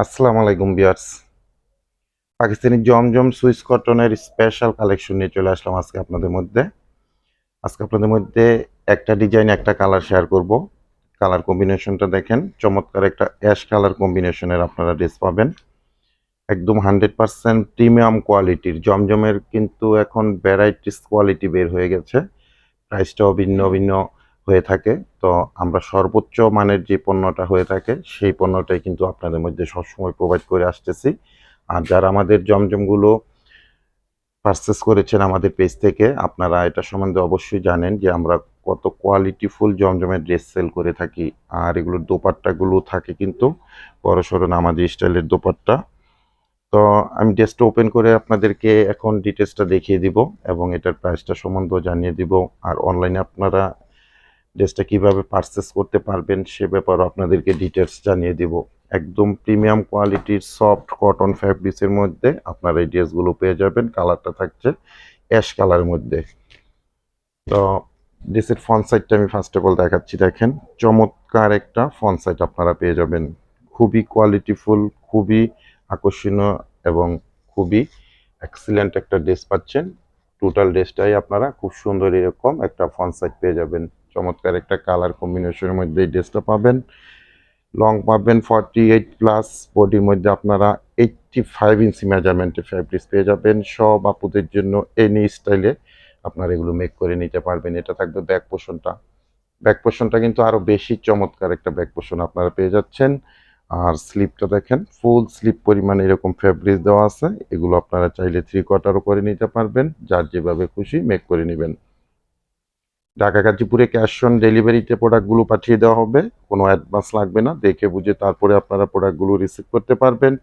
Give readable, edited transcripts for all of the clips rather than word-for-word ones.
আসসালামু আলাইকুম ভিউয়ার্স। পাকিস্তানি জমজম সুইস কটনের স্পেশাল কালেকশন নিয়ে চলে আসলাম আজকে আপনাদের মধ্যে একটা ডিজাইন একটা কালার শেয়ার করব। কালার কম্বিনেশনটা দেখেন, চমৎকার একটা অ্যাশ কালার কম্বিনেশনের আপনারা ড্রেস পাবেন। একদম 100% প্রিমিয়াম কোয়ালিটির জমজমের কিন্তু এখন ভ্যারাইটিস কোয়ালিটি বের হয়ে গেছে। প্রাইসটাও ভিন্ন ভিন্ন হয়ে থাকে। তো আমরা সর্বোচ্চ মানের যে পণ্যটা হয়ে থাকে সেই পণ্যটাই কিন্তু আপনাদের মধ্যে সবসময় প্রোভাইড করে আসতেছি। আর যারা আমাদের জমজমগুলো পারচেস করেছেন আমাদের পেজ থেকে, আপনারা এটা সম্বন্ধে অবশ্যই জানেন যে আমরা কত কোয়ালিটিফুল জমজমের ড্রেস সেল করে থাকি। আর এগুলোর দোপাট্টাগুলো থাকে কিন্তু বড়সড় নামাজি স্টাইলের দোপাট্টা। তো আমি ড্রেসটা ওপেন করে আপনাদেরকে এখন ডিটেলসটা দেখিয়ে দিব এবং এটার প্রাইসটা সম্বন্ধেও জানিয়ে দিব। আর অনলাইনে আপনারা ড্রেসটা কিভাবে পারচেস করতে পারবেন সে ব্যাপারেও আপনাদেরকে ডিটেলস জানিয়ে দিব। একদম প্রিমিয়াম কোয়ালিটির সফট কটন ফ্যাব্রিক্সের মধ্যে আপনারা এই ড্রেসগুলো পেয়ে যাবেন। কালারটা থাকছে অ্যাশ কালারের মধ্যে। তো ড্রেসের ফ্রন্ট সাইডটা আমি ফার্স্ট অফ অল দেখাচ্ছি। দেখেন, চমৎকার একটা ফ্রন্ট সাইড আপনারা পেয়ে যাবেন। খুবই কোয়ালিটিফুল, খুবই আকর্ষণীয় এবং খুবই এক্সিলেন্ট একটা ড্রেস পাচ্ছেন। টোটাল ড্রেসটাই আপনারা খুব সুন্দর এরকম একটা ফ্রন্ট সাইড পেয়ে যাবেন। চমৎকার একটা কালার কম্বিনেশনের মধ্যে এই ড্রেসটা পাবেন। লং পাবেন 48 প্লাস, বডির মধ্যে আপনারা 85 ইঞ্চি মেজারমেন্টের ফ্যাব্রিক্স পেয়ে যাবেন। সব আপুদের জন্য এনি স্টাইলে আপনারা এগুলো মেক করে নিতে পারবেন। এটা থাকবে ব্যাক পোর্শনটা। ব্যাক পোর্শনটা কিন্তু আরো বেশি চমৎকার একটা ব্যাক পোর্শন আপনারা পেয়ে যাচ্ছেন। আর স্লিপটা দেখেন, ফুল স্লিপ পরিমাণে এরকম ফ্যাব্রিক্স দেওয়া আছে। এগুলো আপনারা চাইলে 3/4 করে নিতে পারবেন, যার যেভাবে খুশি মেক করে নেবেন। ঢাকা গাজীপুরে ক্যাশ অন ডেলিভারিতে প্রোডাক্টগুলো পাঠিয়ে দেওয়া হবে। কোনো অ্যাডভান্স লাগবে না, দেখে বুঝে তারপরে আপনারা প্রোডাক্টগুলো রিসিভ করতে পারবেন।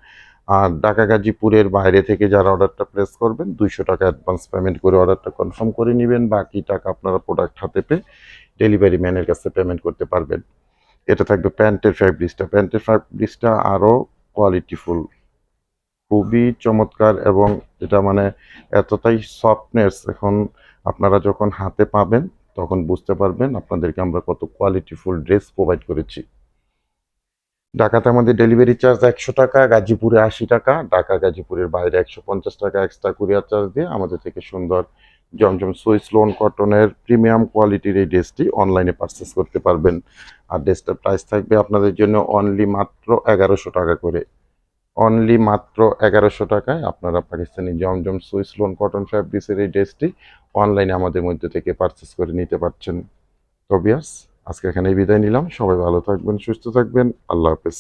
আর ঢাকা গাজীপুরের বাইরে থেকে যারা অর্ডারটা প্লেস করবেন 200 টাকা অ্যাডভান্স পেমেন্ট করে অর্ডারটা কনফার্ম করে নেবেন। বাকি টাকা আপনারা প্রোডাক্ট হাতে পেয়ে ডেলিভারি ম্যানের কাছে পেমেন্ট করতে পারবেন। এটা থাকবে প্যান্টের ফ্যাব্রিক্সটা আরও কোয়ালিটিফুল, খুবই চমৎকার এবং এটা মানে এতটাই সফটনেস, এখন আপনারা যখন হাতে পাবেন তখন বুঝতে পারবেন আপনাদেরকে আমরা কত কোয়ালিটিফুল ড্রেস প্রোভাইড করেছি। ঢাকাতে আমাদের ডেলিভারি চার্জ 100 টাকা, গাজীপুরে 80 টাকা, ঢাকা গাজীপুরের বাইরে 150 টাকা এক্সট্রা কুরিয়ার চার্জ দিয়ে আমাদের থেকে সুন্দর জমজম সুইস লোন কটনের প্রিমিয়াম কোয়ালিটির এই ড্রেসটি অনলাইনে পারচেস করতে পারবেন। আর ড্রেসটার প্রাইস থাকবে আপনাদের জন্য অনলি মাত্র 1100 টাকা করে। অনলি মাত্র 1100 টাকায় আপনারা পাকিস্তানি জমজম সুইস লোন কটন ফ্যাব্রিক্সের এই ড্রেসটি অনলাইনে আমাদের মধ্যে থেকে পারচেস করে নিতে পারছেন। তো ভিউয়ার্স, আজকে এখানেই বিদায় নিলাম। সবাই ভালো থাকবেন, সুস্থ থাকবেন। আল্লাহ হাফেজ।